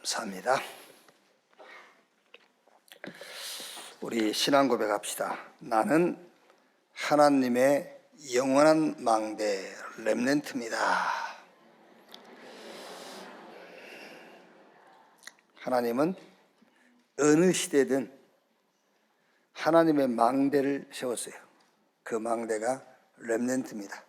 감사합니다. 우리 신앙 고백합시다. 나는 하나님의 영원한 망대 렘넌트입니다. 하나님은 어느 시대든 하나님의 망대를 세웠어요. 그 망대가 렘넌트입니다.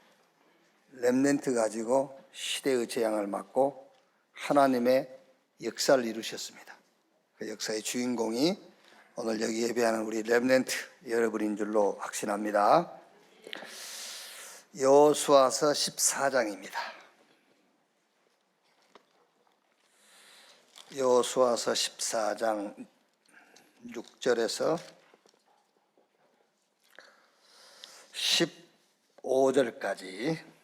렘넌트 가지고 시대의 재앙을 막고 하나님의 역사를 이루셨습니다. 그 역사의 주인공이 오늘 여기 예배하는 우리 렘넌트 여러분인 줄로 확신합니다. 여호수아서 14장입니다. 여호수아서 14장 6절에서 15절까지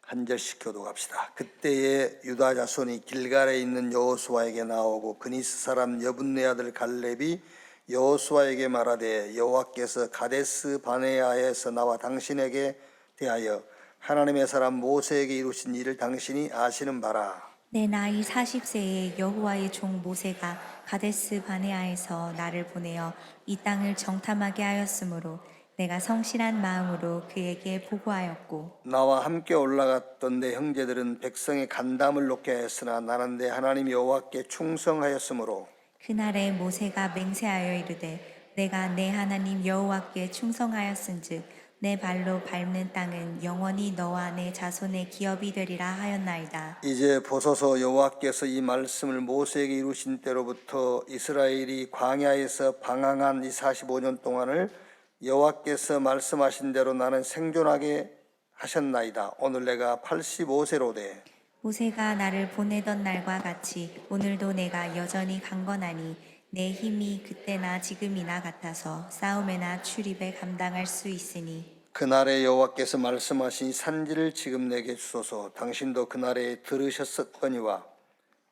한 절씩 교독합시다. 그때에 유다 자손이 길갈에 있는 여호수아에게 나오고 그니스 사람 여분네 아들 갈렙이 여호수아에게 말하되 여호와께서 가데스 바네아에서 나와 당신에게 대하여 하나님의 사람 모세에게 이루신 일을 당신이 아시는 바라. 내 나이 40세에 여호와의 종 모세가 가데스 바네아에서 나를 보내어 이 땅을 정탐하게 하였으므로 내가 성실한 마음으로 그에게 보고하였고 나와 함께 올라갔던 내 형제들은 백성의 간담을 놓게 하였으나 나는 내 하나님 여호와께 충성하였으므로 그날에 모세가 맹세하여 이르되 내가 내 하나님 여호와께 충성하였은즉 내 발로 밟는 땅은 영원히 너와 내 자손의 기업이 되리라 하였나이다. 이제 보소서 여호와께서 이 말씀을 모세에게 이루신 때로부터 이스라엘이 광야에서 방황한 이 45년 동안을 여호와께서 말씀하신 대로 나는 생존하게 하셨나이다. 오늘 내가 85세로 돼 모세가 나를 보내던 날과 같이 오늘도 내가 여전히 강건하니 내 힘이 그때나 지금이나 같아서 싸움에나 출입에 감당할 수 있으니 그날에 여호와께서 말씀하신 산지를 지금 내게 주소서. 당신도 그날에 들으셨었거니와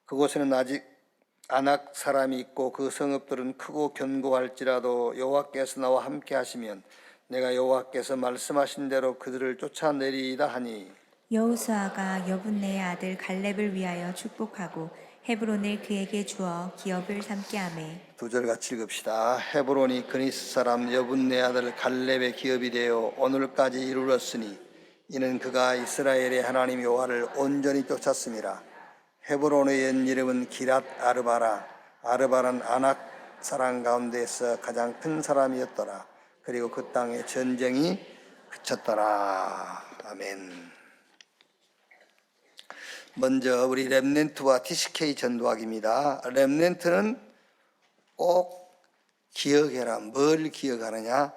그곳에는 아직 아낙 사람이 있고 그 성읍들은 크고 견고할지라도 여호와께서 나와 함께 하시면 내가 여호와께서 말씀하신 대로 그들을 쫓아내리이다 하니 여호수아가 여분네의 아들 갈렙을 위하여 축복하고 헤브론을 그에게 주어 기업을 삼게 하매 2절 같이 읽읍시다. 헤브론이 그니스 사람 여분네 아들 갈렙의 기업이 되어 오늘까지 이르렀으니 이는 그가 이스라엘의 하나님 여호와를 온전히 쫓았음이라. 헤브론의 옛 이름은 기랏 아르바라. 아르바는 아낙 사람 가운데서 가장 큰 사람이었더라. 그리고 그 땅에 전쟁이 그쳤더라. 아멘. 먼저 우리 렘넌트와 TCK 전도학입니다. 렘넌트는 꼭 기억해라. 뭘 기억하느냐?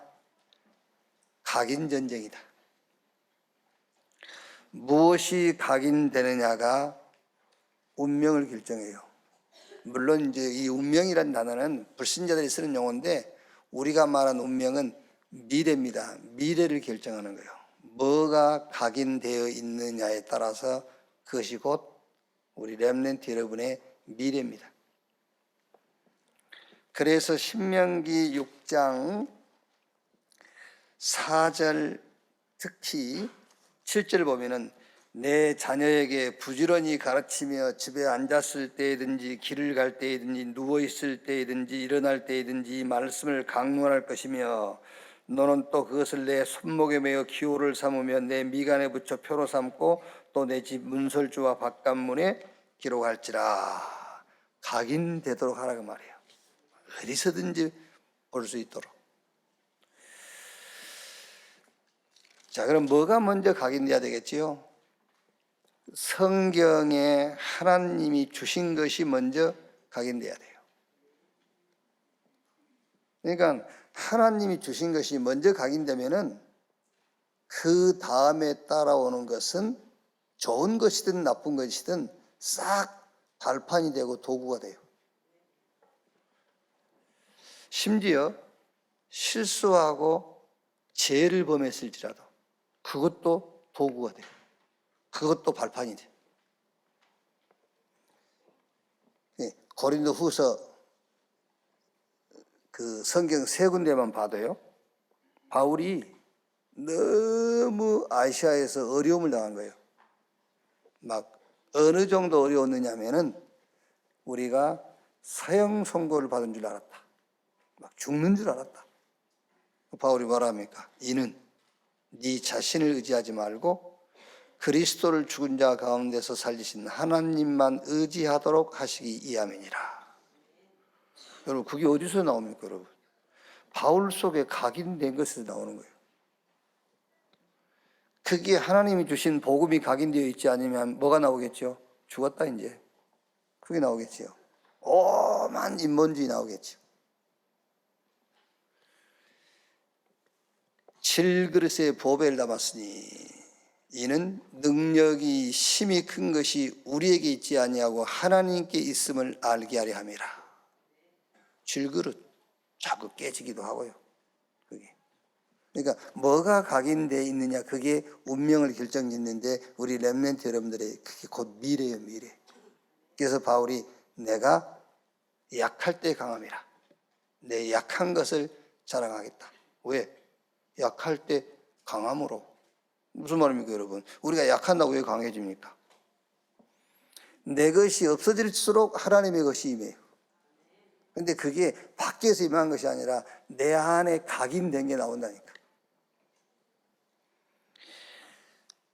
각인전쟁이다. 무엇이 각인되느냐가 운명을 결정해요. 물론 이제 이 운명이라는 단어는 불신자들이 쓰는 용어인데 우리가 말하는 운명은 미래입니다. 미래를 결정하는 거예요. 뭐가 각인되어 있느냐에 따라서 그것이 곧 우리 렘넌트 여러분의 미래입니다. 그래서 신명기 6장 4절 특히 7절 보면은 내 자녀에게 부지런히 가르치며 집에 앉았을 때이든지 길을 갈 때이든지 누워있을 때이든지 일어날 때이든지 이 말씀을 강론할 것이며 너는 또 그것을 내 손목에 매어 기호를 삼으며 내 미간에 붙여 표로 삼고 또 내 집 문설주와 바깥문에 기록할지라. 각인되도록 하라고 말이에요. 어디서든지 볼 수 있도록. 자, 그럼 뭐가 먼저 각인돼야 되겠지요? 성경에 하나님이 주신 것이 먼저 각인돼야 돼요. 그러니까 하나님이 주신 것이 먼저 각인되면은 그 다음에 따라오는 것은 좋은 것이든 나쁜 것이든 싹 발판이 되고 도구가 돼요. 심지어 실수하고 죄를 범했을지라도 그것도 도구가 돼요. 그것도 발판이 돼요. 고린도 후서 그 성경 세 군데만 봐도요. 바울이 너무 아시아에서 어려움을 당한 거예요. 막 어느 정도 어려웠느냐면은 우리가 사형 선고를 받은 줄 알았다. 막 죽는 줄 알았다. 바울이 뭐라 합니까? 이는 네 자신을 의지하지 말고 그리스도를 죽은 자 가운데서 살리신 하나님만 의지하도록 하시기 이함이니라. 여러분, 그게 어디서 나옵니까, 여러분? 바울 속에 각인된 것에서 나오는 거예요. 그게 하나님이 주신 복음이 각인되어 있지 않으면 뭐가 나오겠죠? 죽었다 이제. 그게 나오겠지요. 오만 인본주의 나오겠죠. 7그릇의 보배를 담았으니 이는 능력이 심히 큰 것이 우리에게 있지 아니하고 하나님께 있음을 알게 하려 함이라. 7그릇 자꾸 깨지기도 하고요. 그게. 그러니까 뭐가 각인되어 있느냐, 그게 운명을 결정짓는데 우리 렘넌트 여러분들의 그게 곧 미래예요, 미래. 그래서 바울이 내가 약할 때 강함이라. 내 약한 것을 자랑하겠다. 왜? 약할 때 강함으로. 무슨 말입니까, 여러분? 우리가 약한다고 왜 강해집니까? 내 것이 없어질수록 하나님의 것이 임해요. 근데 그게 밖에서 임한 것이 아니라 내 안에 각인된 게 나온다니까.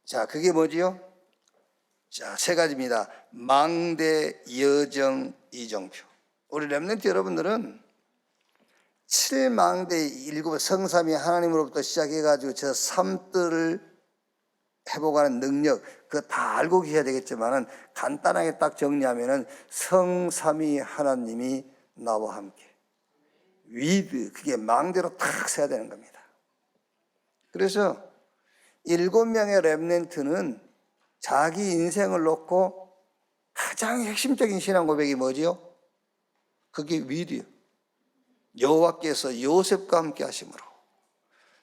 자, 그게 뭐지요? 자, 세 가지입니다. 망대, 여정, 이정표. 우리 렘넌트 여러분들은 7망대 7 성삼위 하나님으로부터 시작해가지고 저 삶들을 회복하는 능력, 그거 다 알고 계셔야 되겠지만은 간단하게 딱 정리하면은 성삼위 하나님이 나와 함께. 위드, 그게 망대로 탁 서야 되는 겁니다. 그래서 7명의 렘넌트는 자기 인생을 놓고 가장 핵심적인 신앙 고백이 뭐지요? 그게 위드요. 여호와께서 요셉과 함께 하심으로.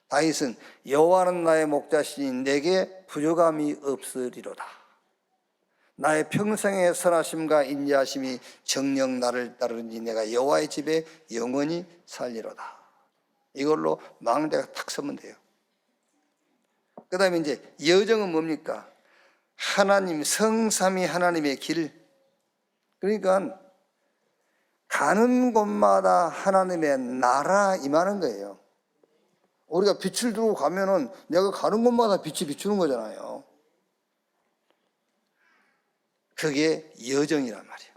다윗은 여호와는 나의 목자시니 내게 부족함이 없으리로다. 나의 평생의 선하심과 인자하심이 정녕 나를 따르니 내가 여호와의 집에 영원히 살리로다. 이걸로 망대가 탁 서면 돼요. 그 다음에 이제 여정은 뭡니까? 하나님, 성삼위 하나님의 길. 그러니까 가는 곳마다 하나님의 나라 임하는 거예요. 우리가 빛을 들고 가면은 내가 가는 곳마다 빛이 비추는 거잖아요. 그게 여정이란 말이에요.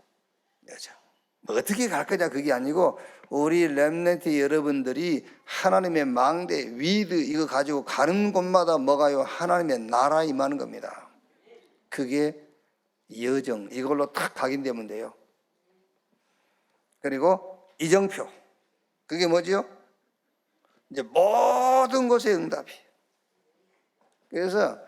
여정. 뭐 어떻게 갈 거냐 그게 아니고 우리 렘넌트 여러분들이 하나님의 망대, 위드 이거 가지고 가는 곳마다 뭐가요? 하나님의 나라 임하는 겁니다. 그게 여정. 이걸로 탁 각인되면 돼요. 그리고 이정표. 그게 뭐지요? 이제 모든 것의 응답이. 그래서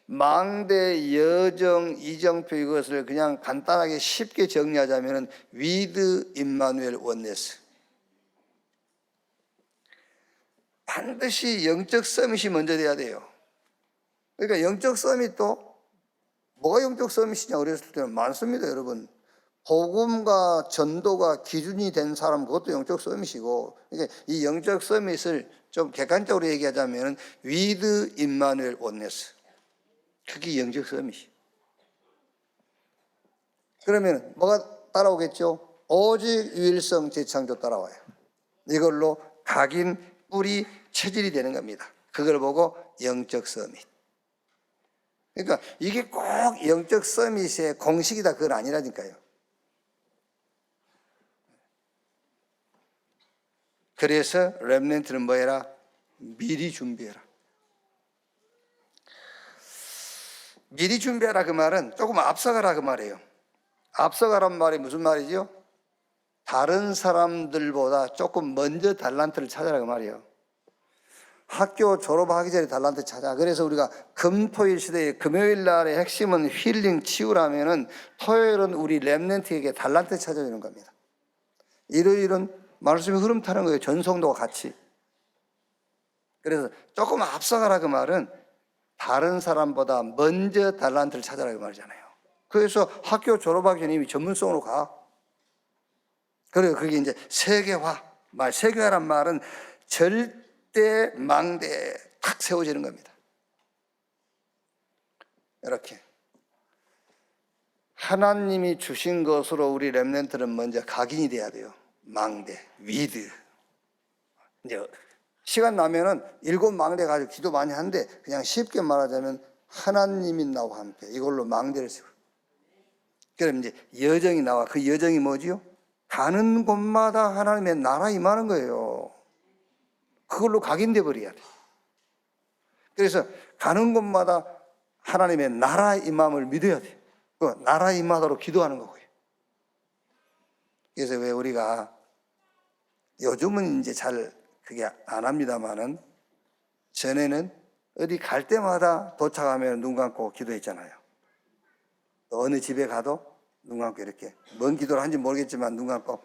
망대, 여정, 이정표 이것을 그냥 간단하게 쉽게 정리하자면 위드 임마누엘 원네스. 반드시 영적 서밋이 먼저 돼야 돼요. 그러니까 영적 서밋도 뭐가 영적 서밋이냐 그랬을 때는 많습니다, 여러분. 복음과 전도가 기준이 된 사람 그것도 영적 서밋이고, 그러니까 이 영적 서밋을 좀 객관적으로 얘기하자면 위드 임마누엘 원네스. 그게 영적 서밋이. 그러면 뭐가 따라오겠죠? 오직 유일성 재창조 따라와요. 이걸로 각인 뿌리 체질이 되는 겁니다. 그걸 보고 영적 서밋. 그러니까 이게 꼭 영적 서밋의 공식이다 그건 아니라니까요. 그래서 렘넌트는 뭐 해라? 미리 준비해라. 미리 준비하라 그 말은 조금 앞서가라 그 말이에요. 앞서가란 말이 무슨 말이죠? 다른 사람들보다 조금 먼저 달란트를 찾아라 그 말이에요. 학교 졸업하기 전에 달란트 찾아. 그래서 우리가 금토일 시대에 금요일 날의 핵심은 힐링 치유라면은 토요일은 우리 렘넌트에게 달란트 찾아주는 겁니다. 일요일은 말씀이 흐름 타는 거예요. 전성도와 같이. 그래서 조금 앞서가라 그 말은 다른 사람보다 먼저 달란트를 찾아라 그 말이잖아요. 그래서 학교 졸업하기 전에 이미 전문성으로 가. 그래요. 그게 이제 세계화. 세계화란 말은 절대 망대에 탁 세워지는 겁니다. 이렇게. 하나님이 주신 것으로 우리 렘넌트는 먼저 각인이 돼야 돼요. 망대, 위드. 이제 시간 나면은 7 망대 가지고 기도 많이 하는데, 그냥 쉽게 말하자면 하나님이 나와 함께 이걸로 망대를 세워. 그럼 이제 여정이 나와. 그 여정이 뭐지요? 가는 곳마다 하나님의 나라 임하는 거예요. 그걸로 각인돼 버려야 돼. 그래서 가는 곳마다 하나님의 나라 임함을 믿어야 돼. 그 나라 임하도록 기도하는 거고요. 그래서 왜 우리가 요즘은 이제 잘 그게 안 합니다만은, 전에는 어디 갈 때마다 도착하면 눈 감고 기도했잖아요. 어느 집에 가도 눈 감고 이렇게, 뭔 기도를 한지 모르겠지만 눈 감고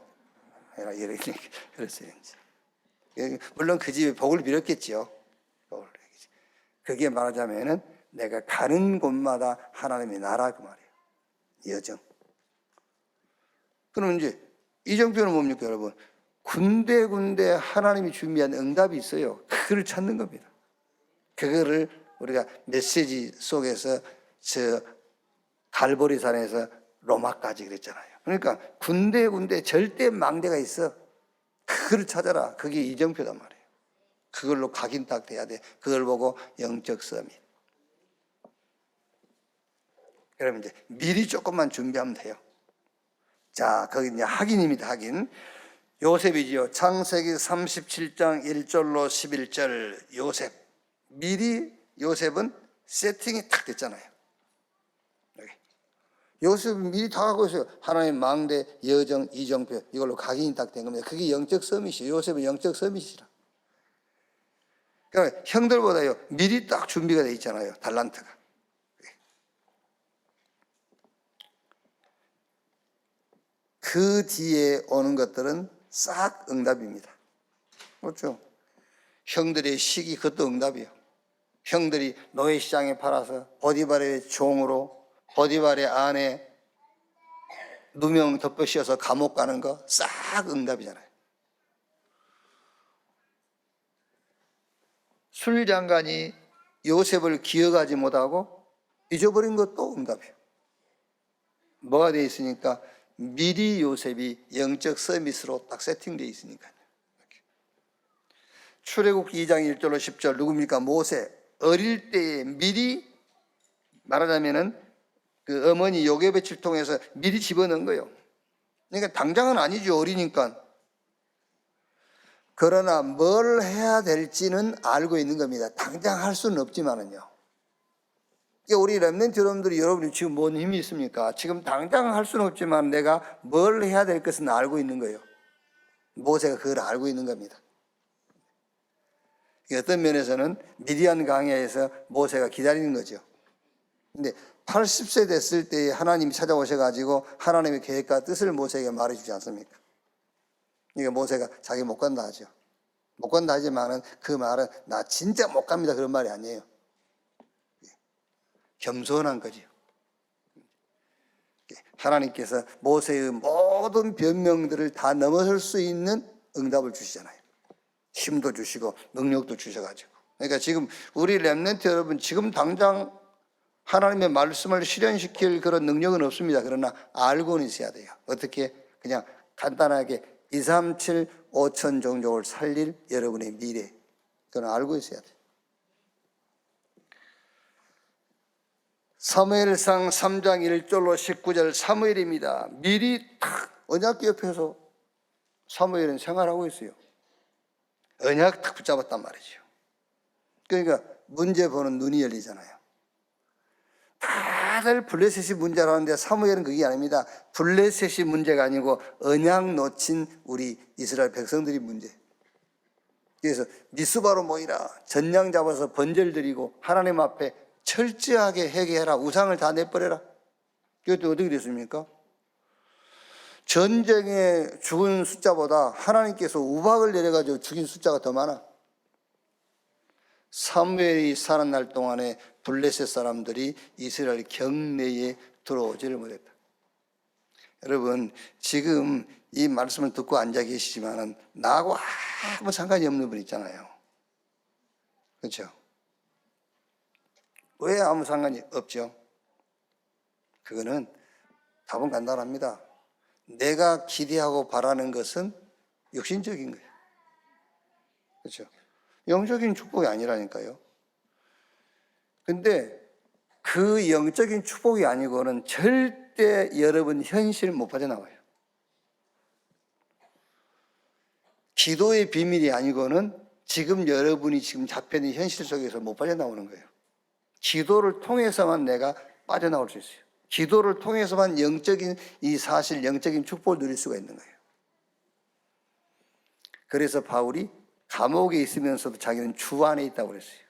해라 이렇게 그랬어요. 물론 그 집에 복을 빌었겠지요. 그게 말하자면은 내가 가는 곳마다 하나님의 나라 그 말이에요. 여정. 그럼 이제 이정표는 뭡니까, 여러분? 군데군데 하나님이 준비한 응답이 있어요. 그걸 찾는 겁니다. 그거를 우리가 메시지 속에서 저 갈보리산에서 로마까지 그랬잖아요. 그러니까 군데군데 절대 망대가 있어. 그걸 찾아라. 그게 이정표단 말이에요. 그걸로 각인 딱 돼야 돼. 그걸 보고 영적 서밋. 그러면 이제 미리 조금만 준비하면 돼요. 자, 거기 이제 확인입니다. 확인. 요셉이지요. 창세기 37장 1절로 11절 요셉. 미리 요셉은 세팅이 탁 됐잖아요. 여기. 요셉은 미리 다 하고 있어요. 하나님 망대, 여정, 이정표 이걸로 각인이 딱 된 겁니다. 그게 영적 서밋이에요. 요셉은 영적 서밋이라. 그러니까 형들보다요 미리 딱 준비가 돼 있잖아요. 달란트가. 그 뒤에 오는 것들은 싹 응답입니다. 그렇죠? 형들의 시기, 그것도 응답이에요. 형들이 노예시장에 팔아서 보디발의 종으로, 보디발의 아내 누명 덮어 씌워서 감옥 가는 거 싹 응답이잖아요. 술장관이 요셉을 기억하지 못하고 잊어버린 것도 응답이에요. 뭐가 되어 있으니까? 미리 요셉이 영적 서밋으로 딱 세팅되어 있으니까요. 출애굽기 2장 1절로 10절 누굽니까? 모세. 어릴 때에 미리 말하자면은 그 어머니 요괴배칠 통해서 미리 집어넣은 거예요. 그러니까 당장은 아니죠. 어리니까. 그러나 뭘 해야 될지는 알고 있는 겁니다. 당장 할 수는 없지만은요. 그러니까 우리 렘넌트 여러분들이 여러분이 지금 뭔 힘이 있습니까? 지금 당장 할 수는 없지만 내가 뭘 해야 될 것은 알고 있는 거예요. 모세가 그걸 알고 있는 겁니다. 어떤 면에서는 미디안 강야에서 모세가 기다리는 거죠. 근데 80세 됐을 때 하나님이 찾아오셔가지고 하나님의 계획과 뜻을 모세에게 말해주지 않습니까? 그러니까 모세가 자기 못 간다 하죠. 못 간다 하지만은 그 말은 나 진짜 못 갑니다 그런 말이 아니에요. 겸손한 거죠. 하나님께서 모세의 모든 변명들을 다 넘어설 수 있는 응답을 주시잖아요. 힘도 주시고 능력도 주셔가지고. 그러니까 지금 우리 렘넌트 여러분 지금 당장 하나님의 말씀을 실현시킬 그런 능력은 없습니다. 그러나 알고는 있어야 돼요. 어떻게? 그냥 간단하게 2, 3, 7, 5천 종족을 살릴 여러분의 미래. 그건 알고 있어야 돼요. 사무엘상 3장 1절로 19절 사무엘입니다. 미리 탁 언약궤 옆에서 사무엘은 생활하고 있어요. 언약 탁 붙잡았단 말이죠. 그러니까 문제 보는 눈이 열리잖아요. 다들 블레셋이 문제라는데 사무엘은 그게 아닙니다. 블레셋이 문제가 아니고 언약 놓친 우리 이스라엘 백성들이 문제. 그래서 미스바로 모이라, 전량 잡아서 번제를 드리고 하나님 앞에 철저하게 회개해라, 우상을 다 내버려라. 그것도 어떻게 됐습니까? 전쟁에 죽은 숫자보다 하나님께서 우박을 내려가지고 죽인 숫자가 더 많아. 사무엘이 살은 날 동안에 블레셋 사람들이 이스라엘 경내에 들어오지를 못했다. 여러분 지금 이 말씀을 듣고 앉아 계시지만은 나하고 아무 상관이 없는 분 있잖아요. 그렇죠? 왜 아무 상관이 없죠? 그거는 답은 간단합니다. 내가 기대하고 바라는 것은 육신적인 거예요. 그렇죠? 영적인 축복이 아니라니까요. 근데 그 영적인 축복이 아니고는 절대 여러분 현실 못 빠져나와요. 기도의 비밀이 아니고는 지금 여러분이 지금 잡혀있는 현실 속에서 못 빠져나오는 거예요. 기도를 통해서만 내가 빠져나올 수 있어요. 기도를 통해서만 영적인 이 사실, 영적인 축복을 누릴 수가 있는 거예요. 그래서 바울이 감옥에 있으면서도 자기는 주 안에 있다고 그랬어요.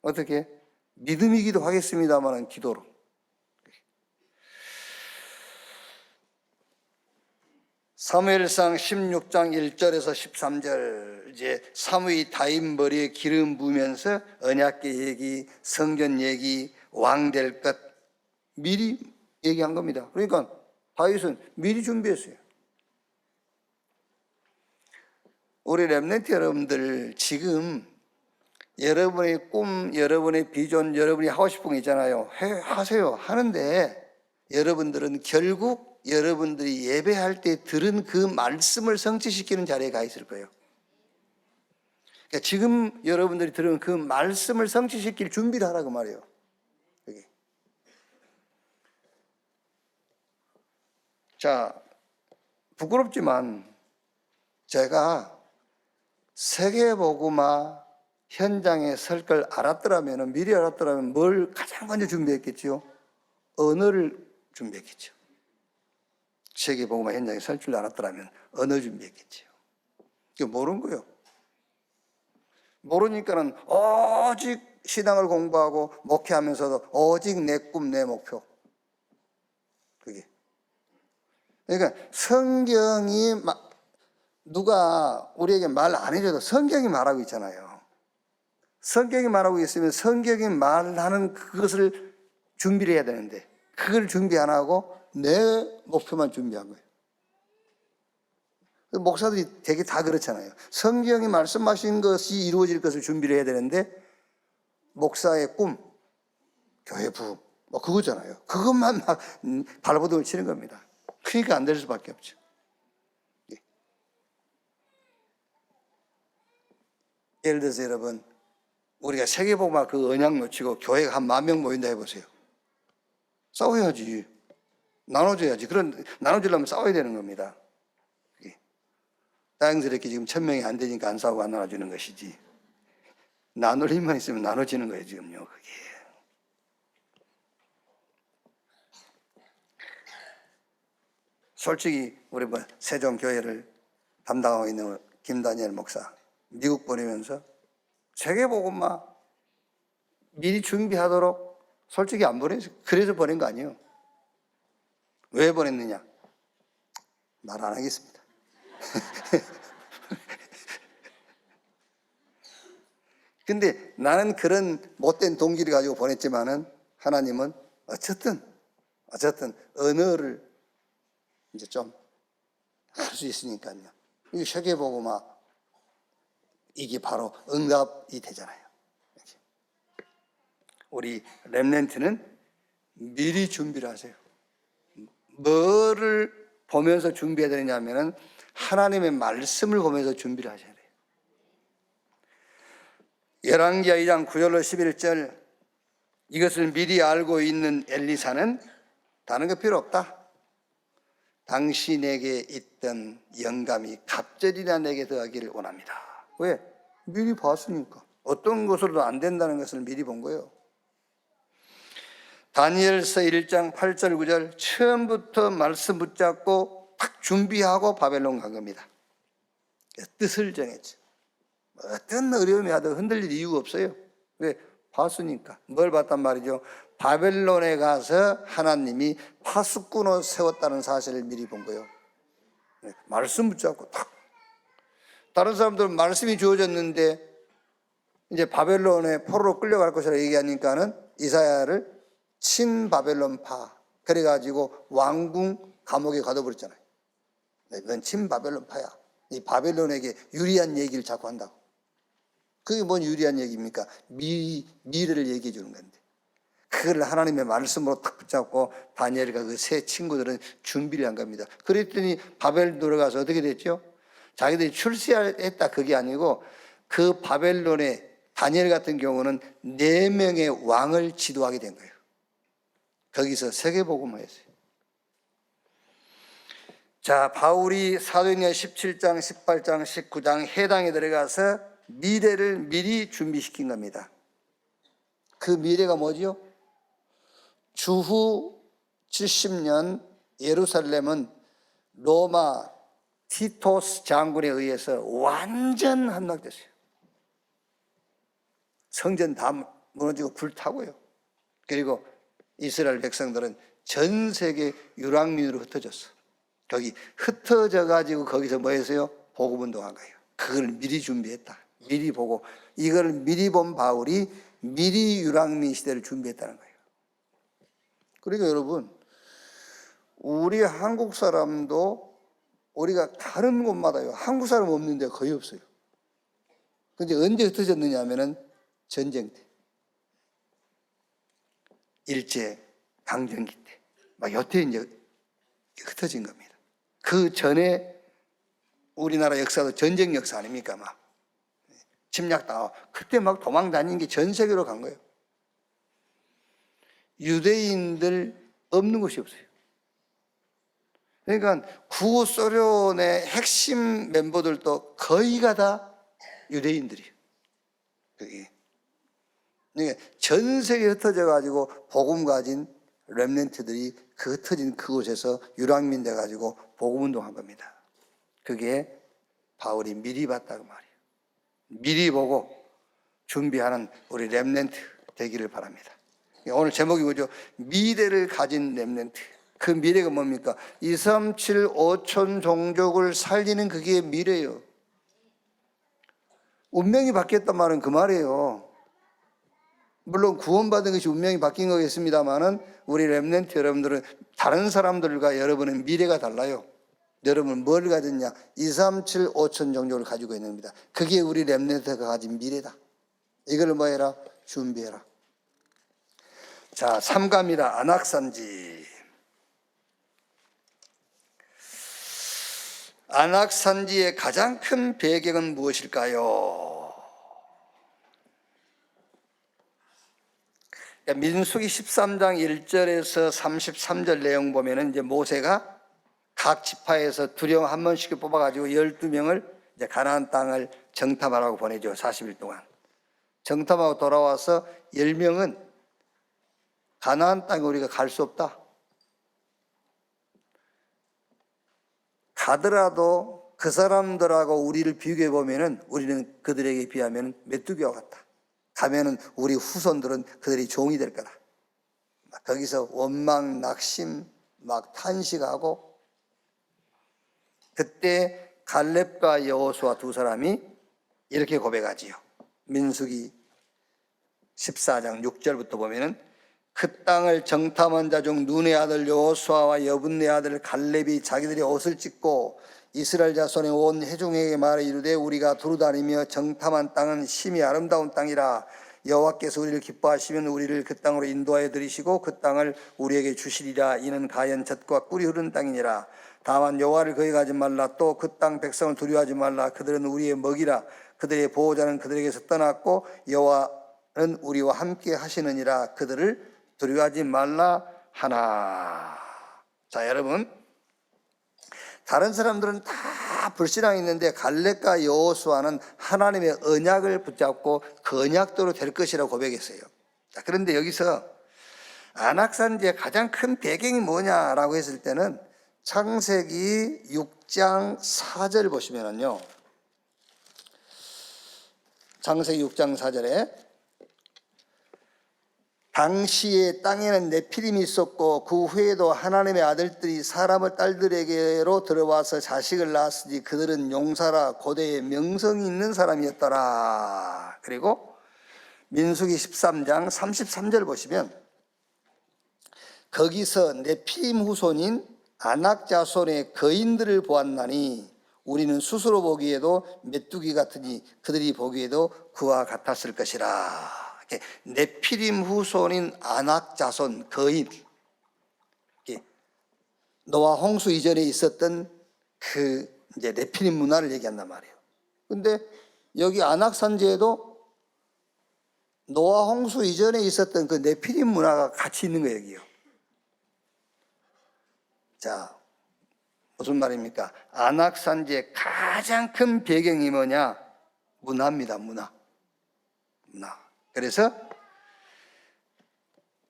어떻게? 믿음이기도 하겠습니다만 기도로. 사무엘상 16장 1절에서 13절, 이제 사무의 다윗 머리에 기름 부으면서 언약궤 얘기, 성전 얘기, 왕 될 것 미리 얘기한 겁니다. 그러니까 다윗은 미리 준비했어요. 우리 렘넌트 여러분들, 지금 여러분의 꿈, 여러분의 비전, 여러분이 하고 싶은 거 있잖아요. 하세요. 하는데 여러분들은 결국 여러분들이 예배할 때 들은 그 말씀을 성취시키는 자리에 가 있을 거예요. 그러니까 지금 여러분들이 들은 그 말씀을 성취시킬 준비를 하라고 말이에요. 여기. 자, 부끄럽지만 제가 세계복음화 현장에 설 걸 알았더라면, 미리 알았더라면 뭘 가장 먼저 준비했겠지요? 언어를 준비했겠죠. 세계복음화 현장에 설 줄 알았더라면 언어 준비했겠지요. 이거 모르는 거예요. 모르니까는 오직 신앙을 공부하고 목회하면서도 오직 내 꿈, 내 목표. 그게. 그러니까 성경이 누가 우리에게 말 안 해줘도 성경이 말하고 있잖아요. 성경이 말하고 있으면 성경이 말하는 그것을 준비를 해야 되는데 그걸 준비 안 하고 내 목표만 준비한 거예요. 목사들이 되게 다 그렇잖아요. 성경이 말씀하신 것이 이루어질 것을 준비를 해야 되는데 목사의 꿈, 교회 부흥, 그거잖아요. 그것만 막 발버둥을 치는 겁니다. 그러니까 안 될 수밖에 없죠. 예를 들어서 여러분, 우리가 세계복음화 그 언약 놓치고 교회가 한 10,000명 모인다 해보세요. 싸워야지. 나눠줘야지. 그런 나눠주려면 싸워야 되는 겁니다. 다행스럽게 지금 1,000명이 안 되니까 안 싸우고 안 나눠주는 것이지. 나눌 힘만 있으면 나눠지는 거예요, 지금요. 그게. 솔직히 우리 세종교회를 담당하고 있는 김다니엘 목사, 미국 보내면서 세계복음화 미리 준비하도록 솔직히 안 보내서 그래서 보낸 거 아니에요. 왜 보냈느냐? 말 안 하겠습니다. 근데 나는 그런 못된 동기를 가지고 보냈지만은 하나님은 어쨌든 언어를 이제 좀 할 수 있으니까요. 이 세계복음화 이게 바로 응답이 되잖아요. 우리 렘넌트는 미리 준비를 하세요. 뭐를 보면서 준비해야 되냐면은 하나님의 말씀을 보면서 준비를 하셔야 돼요. 열왕기하 2장 9절로 11절, 이것을 미리 알고 있는 엘리사는 다른 거 필요 없다. 당신에게 있던 영감이 갑절이나 내게 더하기를 원합니다. 왜? 미리 봤으니까. 어떤 것으로도 안 된다는 것을 미리 본 거예요. 다니엘서 1장 8절 9절, 처음부터 말씀 붙잡고 딱 준비하고 바벨론 간 겁니다. 뜻을 정했죠. 어떤 어려움이 하든 흔들릴 이유가 없어요. 왜? 봤으니까. 뭘 봤단 말이죠? 바벨론에 가서 하나님이 파수꾼을 세웠다는 사실을 미리 본 거예요. 말씀 붙잡고 딱. 다른 사람들은 말씀이 주어졌는데 이제 바벨론에 포로로 끌려갈 것이라 얘기하니까는 이사야를 친바벨론파, 그래가지고 왕궁 감옥에 가둬버렸잖아요. 넌 친바벨론파야. 이 바벨론에게 유리한 얘기를 자꾸 한다고. 그게 뭔 유리한 얘기입니까? 미래를 얘기해 주는 건데. 그걸 하나님의 말씀으로 탁 붙잡고 다니엘과 그 세 친구들은 준비를 한 겁니다. 그랬더니 바벨 들어가서 어떻게 됐죠? 자기들이 출세했다 그게 아니고 그 바벨론에 다니엘 같은 경우는 4명의 왕을 지도하게 된 거예요. 거기서 세계복음을 했어요. 자, 바울이 사도행전 17장, 18장, 19장 해당에 들어가서 미래를 미리 준비시킨 겁니다. 그 미래가 뭐지요? 주후 70년 예루살렘은 로마 티토스 장군에 의해서 완전 함락됐어요. 성전 다 무너지고 불타고요. 그리고 이스라엘 백성들은 전 세계 유랑민으로 흩어졌어. 거기 흩어져 가지고 거기서 뭐 했어요? 복음 운동한 거예요. 그걸 미리 준비했다. 미리 보고 이걸 미리 본 바울이 미리 유랑민 시대를 준비했다는 거예요. 그러니까 여러분, 우리 한국 사람도 우리가 다른 곳마다요. 한국 사람 없는 데 거의 없어요. 근데 언제 흩어졌느냐 하면은 전쟁 때, 일제 강점기 때, 막 여태 이제 흩어진 겁니다. 그 전에 우리나라 역사도 전쟁 역사 아닙니까? 막 침략당하고 그때 막 도망 다닌 게 전 세계로 간 거예요. 유대인들 없는 곳이 없어요. 그러니까 구소련의 핵심 멤버들도 거의가 다 유대인들이에요. 그게. 그러니까 전 세계에 흩어져 가지고 복음 가진 렘넌트들이 그 흩어진 그곳에서 유랑민 돼 가지고 복음 운동한 겁니다. 그게 바울이 미리 봤다고 말이에요. 미리 보고 준비하는 우리 렘넌트 되기를 바랍니다. 오늘 제목이 뭐죠? 미래를 가진 렘넌트. 그 미래가 뭡니까? 237 5천 종족을 살리는 그게 미래예요. 운명이 바뀌었단 말은 그 말이에요. 물론 구원받은 것이 운명이 바뀐 거겠습니다만은 우리 렘넌트 여러분들은 다른 사람들과 여러분은 미래가 달라요. 여러분은 뭘 가졌냐? 237 5천 종족을 가지고 있는 겁니다. 그게 우리 렘넌트가 가진 미래다. 이걸 뭐 해라? 준비해라. 자, 3감이라 안악산지. 안악산지의 가장 큰 배경은 무엇일까요? 민수기 13장 1절에서 33절 내용 보면은 이제 모세가 각 지파에서 2령 한 번씩 뽑아가지고 12명을 이제 가나안 땅을 정탐하라고 보내죠. 40일 동안. 정탐하고 돌아와서 10명은 가나안 땅에 우리가 갈 수 없다. 가더라도 그 사람들하고 우리를 비교해 보면은 우리는 그들에게 비하면 메뚜기와 같다. 가면은 우리 후손들은 그들이 종이 될 거다. 거기서 원망, 낙심, 막 탄식하고 그때 갈렙과 여호수아 두 사람이 이렇게 고백하지요. 민수기 14장 6절부터 보면은 그 땅을 정탐한 자 중 눈의 아들 여호수아와 여분네 아들 갈렙이 자기들이 옷을 찢고 이스라엘 자손의 온 회중에게 말해 이르되 우리가 두루다니며 정탐한 땅은 심히 아름다운 땅이라 여호와께서 우리를 기뻐하시면 우리를 그 땅으로 인도하여 들이시고 그 땅을 우리에게 주시리라. 이는 가연 젖과 꿀이 흐르는 땅이니라. 다만 여호와를 거역하지 말라. 또 그 땅 백성을 두려워하지 말라. 그들은 우리의 먹이라. 그들의 보호자는 그들에게서 떠났고 여호와는 우리와 함께 하시느니라. 그들을 두려워하지 말라 하나. 자, 여러분, 다른 사람들은 다 불신앙했는데 갈렙과 여호수아는 하나님의 언약을 붙잡고 그 언약대로 될 것이라고 고백했어요. 자, 그런데 여기서 안악산지의 가장 큰 배경이 뭐냐라고 했을 때는 창세기 6장 4절 보시면은요, 창세기 6장 4절에 당시에 땅에는 네피림이 있었고 그 후에도 하나님의 아들들이 사람의 딸들에게로 들어와서 자식을 낳았으니 그들은 용사라 고대에 명성이 있는 사람이었더라. 그리고 민수기 13장 33절 보시면 거기서 네피림 후손인 아낙 자손의 거인들을 보았나니 우리는 스스로 보기에도 메뚜기 같으니 그들이 보기에도 그와 같았을 것이라. 네피림 후손인 아낙 자손 거인, 노아 홍수 이전에 있었던 그 이제 네피림 문화를 얘기한단 말이에요. 근데 여기 아낙 산지에도 노아 홍수 이전에 있었던 그 네피림 문화가 같이 있는 거예요, 여기요. 자, 무슨 말입니까? 아낙 산지의 가장 큰 배경이 뭐냐? 문화입니다, 문화. 그래서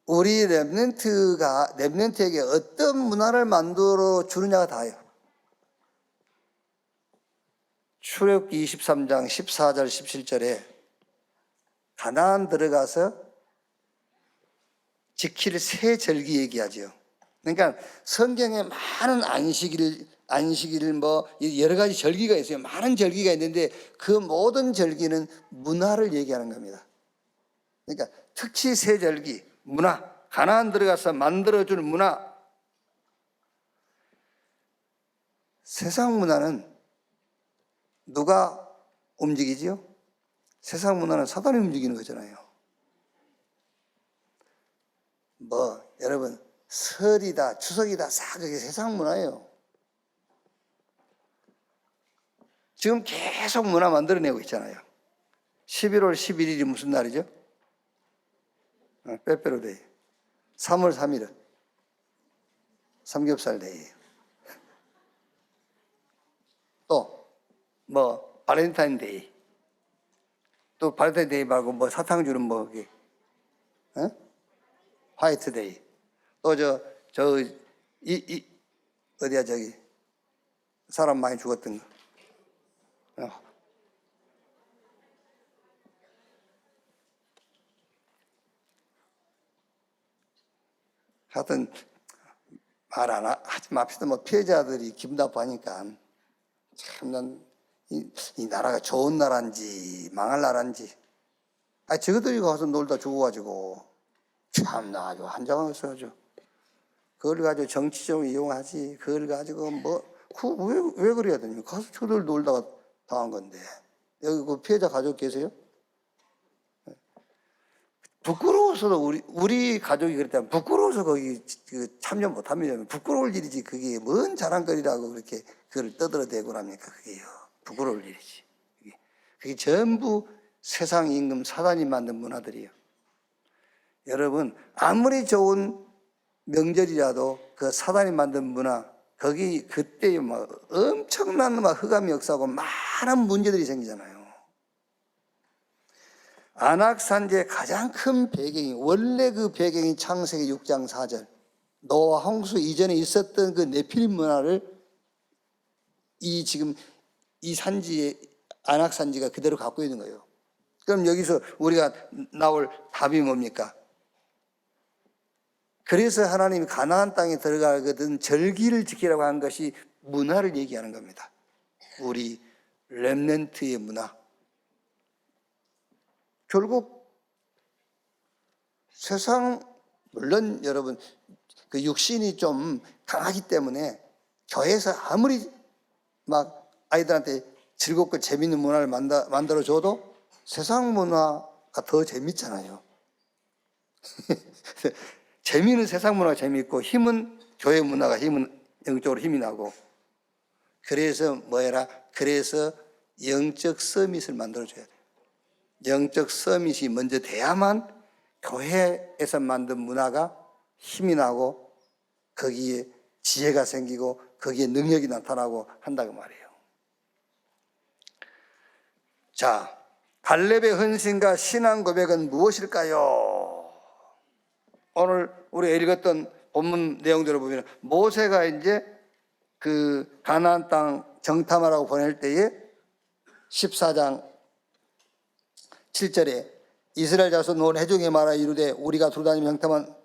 우리 렘넌트에게 어떤 문화를 만들어 주느냐가 다예요. 출애굽기 23장 14절 17절에 가나안 들어가서 지킬 세 절기 얘기하죠. 그러니까 성경에 많은 안식일 뭐 여러 가지 절기가 있어요. 많은 절기가 있는데 그 모든 절기는 문화를 얘기하는 겁니다. 그러니까 특히 세 절기, 문화, 가나안 들어가서 만들어주는 문화. 세상 문화는 누가 움직이지요? 세상 문화는 사단이 움직이는 거잖아요. 뭐 여러분 설이다 추석이다 싹 그게 세상 문화예요. 지금 계속 문화 만들어내고 있잖아요. 11월 11일이 무슨 날이죠? 빼빼로데이. 3월 3일은 삼겹살 데이. 또 뭐 발렌타인 데이. 또 발렌타인 데이 말고 뭐 사탕 주는 뭐 그게 화이트 데이. 또 어디야 저기 사람 많이 죽었던 거. 하여튼 말 안 하지 맙시다. 뭐 피해자들이 기분 나빠하니까 참 난 이 나라가 좋은 나라인지 망할 나라인지. 저것들이 가서 놀다 죽어가지고 참나 아주 한장하면서 아주 그걸 가지고 정치적으로 이용하지. 그걸 가지고 왜 그래야 됩니까? 가서 저들 놀다가 당한 건데. 여기 그 피해자 가족 계세요? 부끄러워서도 우리 가족이 그랬다면 부끄러워서 거기 참여 못하면 부끄러울 일이지. 그게 뭔 자랑거리라고 그렇게 그걸 떠들어대고 합니까? 그게요. 부끄러울 일이지. 그게 전부 세상 임금 사단이 만든 문화들이에요. 여러분 아무리 좋은 명절이라도 그 사단이 만든 문화 거기 그때 막 엄청난 막 흑암 역사하고 많은 문제들이 생기잖아요. 아낙산지의 가장 큰 배경이 원래 그 배경이 창세기 6장 4절 노아 홍수 이전에 있었던 그 네피림 문화를 지금 이 산지에 아낙산지가 그대로 갖고 있는 거예요. 그럼 여기서 우리가 나올 답이 뭡니까? 그래서 하나님이 가나안 땅에 들어가거든 절기를 지키라고 한 것이 문화를 얘기하는 겁니다. 우리 렘넌트의 문화. 결국 세상 물론 여러분 그 육신이 좀 강하기 때문에 교회에서 아무리 막 아이들한테 즐겁고 재밌는 문화를 만들어줘도 세상 문화가 더 재밌잖아요. 재미는 세상 문화가 재밌고 힘은 교회 문화가 영적으로 힘이 나고 그래서 그래서 영적 서밋을 만들어줘야 돼요. 영적 서밋이 먼저 돼야만 교회에서 만든 문화가 힘이 나고 거기에 지혜가 생기고 거기에 능력이 나타나고 한다고 말이에요. 자, 갈렙의 헌신과 신앙 고백은 무엇일까요? 오늘 우리가 읽었던 본문 내용들을 보면 모세가 이제 그 가나안 땅 정탐하라고 보낼 때에 14장 7절에 이스라엘 자손 온 회중에 말하 이르되 우리가 두루다니며 정탐한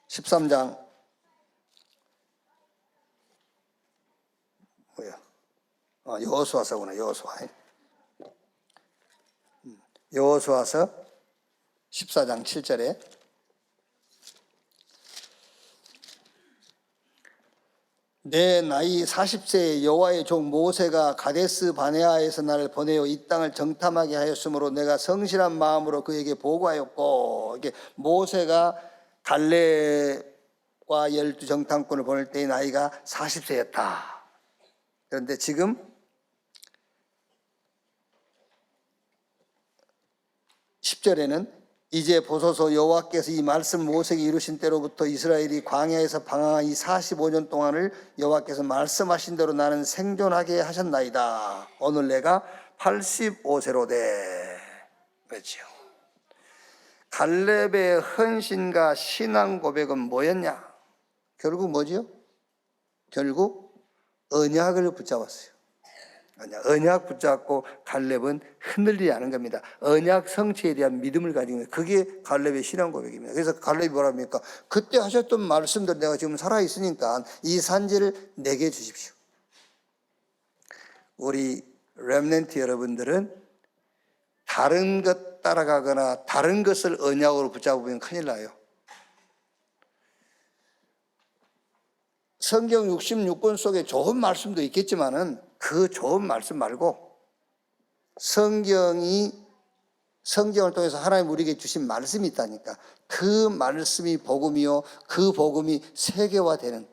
13장 여호수아서구나. 여호수아서 14장 7절에 내 나이 40세에 여호와의 종 모세가 가데스 바네아에서 나를 보내어 이 땅을 정탐하게 하였으므로 내가 성실한 마음으로 그에게 보고하였고, 이게 모세가 갈렙과 12 정탐꾼을 보낼 때의 나이가 40세였다. 그런데 지금 10절에는 이제 보소서 여호와께서 이 말씀 모세에게 이루신 때로부터 이스라엘이 광야에서 방황한 이 45년 동안을 여호와께서 말씀하신 대로 나는 생존하게 하셨나이다. 오늘 내가 85세로 돼. 그렇죠. 갈렙의 헌신과 신앙 고백은 뭐였냐? 결국 뭐지요? 결국 언약을 붙잡았어요. 언약 붙잡고 갈렙은 흔들리지 않은 겁니다. 언약 성취에 대한 믿음을 가진 거예요. 그게 갈렙의 신앙 고백입니다. 그래서 갈렙이 뭐랍니까? 그때 하셨던 말씀들 내가 지금 살아있으니까 이 산지를 내게 주십시오. 우리 렘넌트 여러분들은 다른 것 따라가거나 다른 것을 언약으로 붙잡으면 큰일 나요. 성경 66권 속에 좋은 말씀도 있겠지만은 그 좋은 말씀 말고 성경을 통해서 하나님 우리에게 주신 말씀이 있다니까. 그 말씀이 복음이요, 그 복음이 세계화되는,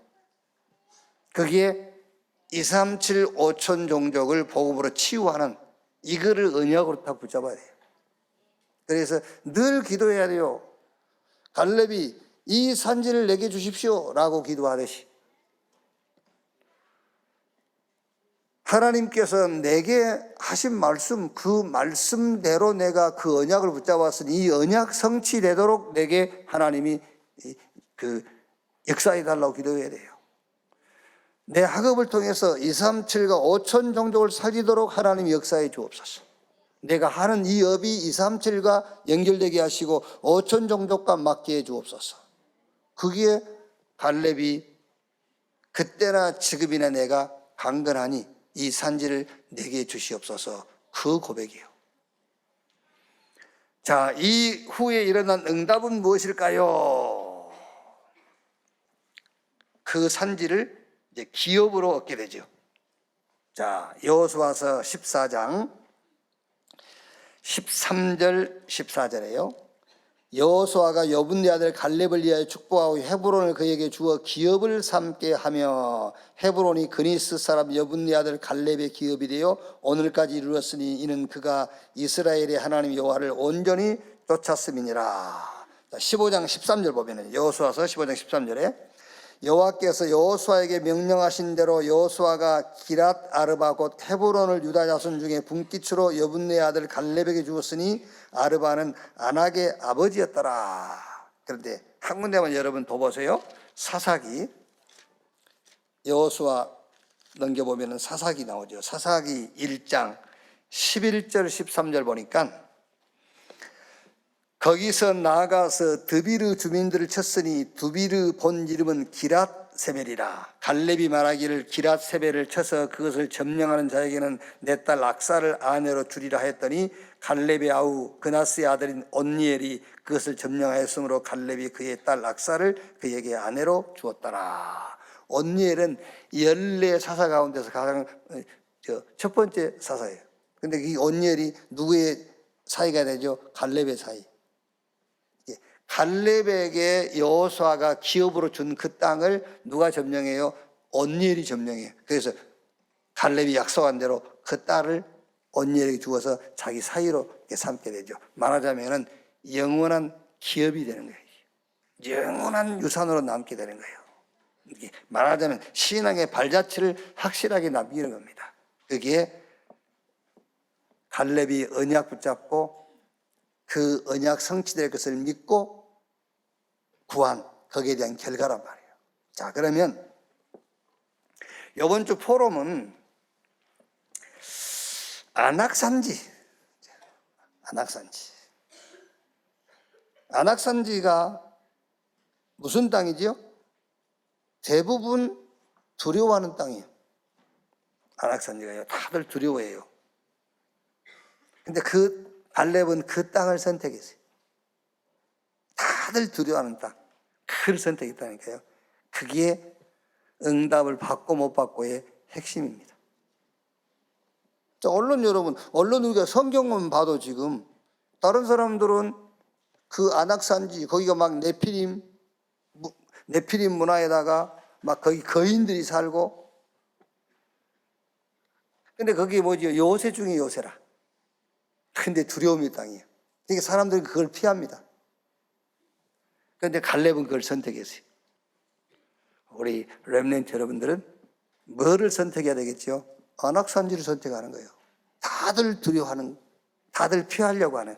그게 237 5천 종족을 복음으로 치유하는, 이거를 언약으로 다 붙잡아야 돼요. 그래서 늘 기도해야 돼요. 갈렙이 이 산지를 내게 주십시오 라고 기도하듯이 하나님께서 내게 하신 말씀, 그 말씀대로 내가 그 언약을 붙잡았으니 이 언약 성취되도록 내게 하나님이 그 역사해 달라고 기도해야 돼요. 내 학업을 통해서 237과 5천 종족을 살리도록 하나님이 역사해 주옵소서. 내가 하는 이 업이 237과 연결되게 하시고 5천 종족과 맞게 해 주옵소서. 그게 갈렙이 그때나 지금이나 내가 강건하니 이 산지를 내게 주시옵소서, 그 고백이에요. 자, 이 후에 일어난 응답은 무엇일까요? 그 산지를 이제 기업으로 얻게 되죠. 자, 여호수아서 14장 13절 14절에요. 여호수아가 여분네 아들 갈렙을 위하여 축복하고 헤브론을 그에게 주어 기업을 삼게 하며 헤브론이 그니스 사람 여분네 아들 갈렙의 기업이 되어 오늘까지 이르렀으니 이는 그가 이스라엘의 하나님 여호와를 온전히 쫓았음이니라. 15장 13절 보면은 여호수아서 15장 13절에 여호와께서 여호수아에게 명령하신 대로 여호수아가 기랏 아르바 곧 헤브론을 유다 자손 중에 분깃으로 여분네 아들 갈렙에게 주었으니 아르바는 아낙의 아버지였더라. 그런데 한 군데만 여러분 더 보세요. 사사기, 여호수아 넘겨보면 사사기 나오죠. 사사기 1장 11절 13절 보니까 거기서 나아가서 드비르 주민들을 쳤으니 드비르 본 이름은 기랏세벨이라. 갈렙이 말하기를 기랏세벨을 쳐서 그것을 점령하는 자에게는 내 딸 악사를 아내로 주리라 했더니 갈렙의 아우 그나스의 아들인 온니엘이 그것을 점령하였으므로 갈렙이 그의 딸 악사를 그에게 아내로 주었더라. 온니엘은 14사사 가운데서 가장 첫 번째 사사예요. 근데 이 온니엘이 누구의 사이가 되죠? 갈렙의 사이. 갈렙에게 여호수아가 기업으로 준 그 땅을 누가 점령해요? 온니엘이 점령해요. 그래서 갈렙이 약속한 대로 그 딸을 온니엘에게 주어서 자기 사이로 삼게 되죠. 말하자면 영원한 기업이 되는 거예요. 영원한 유산으로 남게 되는 거예요. 말하자면 신앙의 발자취를 확실하게 남기는 겁니다. 그게 갈렙이 언약 붙잡고 그 언약 성취될 것을 믿고 구한 거기에 대한 결과란 말이에요. 자, 그러면 이번 주 포럼은 안악산지가 무슨 땅이지요? 대부분 두려워하는 땅이에요. 안악산지가요. 다들 두려워해요. 근데 갈렙은 그 땅을 선택했어요. 다들 두려워하는 땅, 그걸 선택했다니까요. 그게 응답을 받고 못 받고의 핵심입니다. 자, 언론 여러분, 언론 우리가 성경만 봐도 지금 다른 사람들은 그 안악산지 거기가 막 네피림 문화에다가 막 거기 거인들이 살고, 근데 거기 뭐지? 요새 중에 요새라. 근데 두려움의 땅이에요. 그러니까 사람들은 그걸 피합니다. 그런데 갈렙은 그걸 선택했어요. 우리 렘넌트 여러분들은 뭐를 선택해야 되겠죠? 안악산지를 선택하는 거예요. 다들 두려워하는, 다들 피하려고 하는.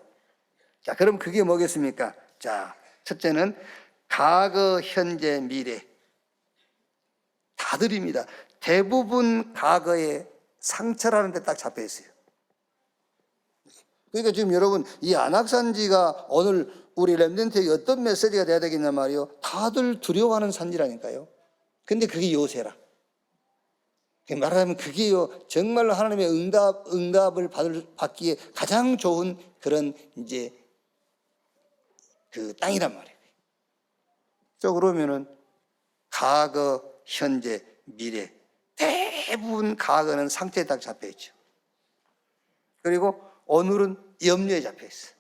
자, 그럼 그게 뭐겠습니까? 자, 첫째는 과거, 현재, 미래. 다들입니다. 대부분 과거에 상처라는 데 딱 잡혀 있어요. 그러니까 지금 여러분, 이 안악산지가 오늘 우리 렘넌트에게 어떤 메시지가 돼야 되겠냐 말이요. 다들 두려워하는 산지라니까요. 근데 그게 요새라. 말하자면 그게요, 정말로 하나님의 응답을 받기에 가장 좋은 그런 이제 그 땅이란 말이에요. 저 그러면은 과거, 현재, 미래 대부분 과거는 상태에 딱 잡혀 있죠. 그리고 오늘은 염려에 잡혀 있어요.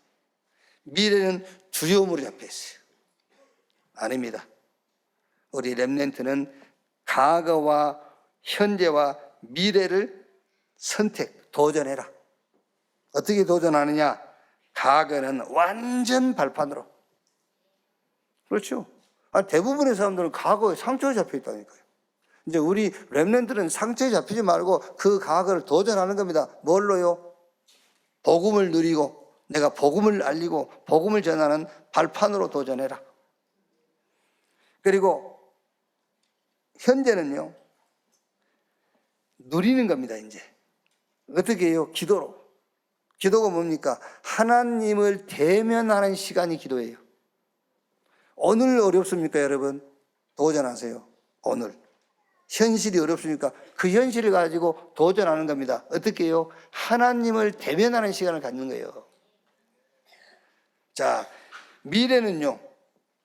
미래는 두려움으로 잡혀 있어요. 아닙니다. 우리 렘넌트는 과거와 현재와 미래를 도전해라. 어떻게 도전하느냐? 과거는 완전 발판으로. 그렇죠. 대부분의 사람들은 과거에 상처에 잡혀 있다니까요. 이제 우리 렘넌트는 상처에 잡히지 말고 그 과거를 도전하는 겁니다. 뭘로요? 복음을 누리고 내가 복음을 알리고 복음을 전하는 발판으로 도전해라. 그리고 현재는요, 누리는 겁니다. 이제 어떻게 해요? 기도로. 기도가 뭡니까? 하나님을 대면하는 시간이 기도예요. 오늘 어렵습니까, 여러분? 도전하세요. 오늘 현실이 어렵습니까? 그 현실을 가지고 도전하는 겁니다. 어떻게 해요? 하나님을 대면하는 시간을 갖는 거예요. 자, 미래는요,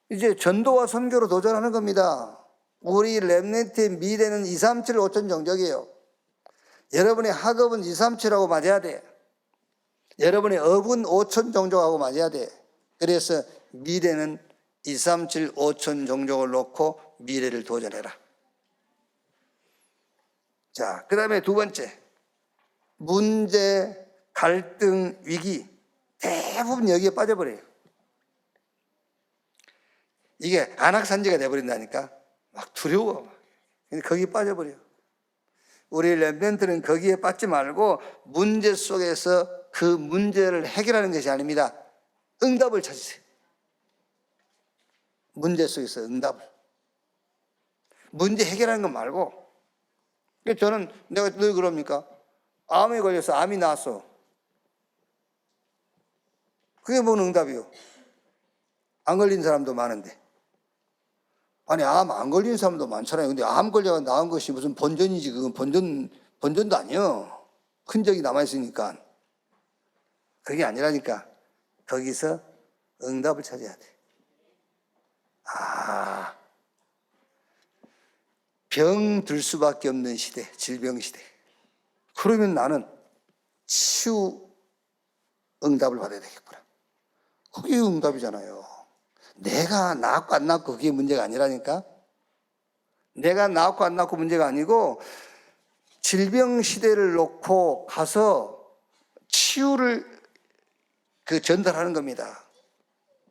이제 전도와 선교로 도전하는 겁니다. 우리 렘넌트의 미래는 237, 5천 정적이에요. 여러분의 학업은 237하고 맞아야 돼. 여러분의 업은 5천 정적하고 맞아야 돼. 그래서 미래는 237, 5천 정적을 놓고 미래를 도전해라. 자, 그 다음에 두 번째, 문제, 갈등, 위기. 대부분 여기에 빠져버려요. 이게 안악산지가 돼버린다니까. 막 두려워. 근데 거기에 빠져버려요. 우리 렘넌트는 거기에 빠지지 말고 문제 속에서 그 문제를 해결하는 것이 아닙니다. 응답을 찾으세요. 문제 속에서 응답을. 문제 해결하는 것 말고. 저는 내가 늘 그럽니까? 암에 걸려서 암이 나왔어. 그게 뭔 응답이요? 안 걸린 사람도 많은데. 아니, 암 안 걸린 사람도 많잖아요. 근데 암 걸려가 나은 것이 무슨 본전이지. 그건 본전도 아니에요. 흔적이 남아있으니까. 그게 아니라니까. 거기서 응답을 찾아야 돼. 병 들 수밖에 없는 시대, 질병 시대. 그러면 나는 치유 응답을 받아야 되겠구나. 그게 응답이잖아요. 내가 낳고 안 낳고 그게 문제가 아니라니까. 내가 낳고 안 낳고 문제가 아니고 질병 시대를 놓고 가서 치유를 전달하는 겁니다.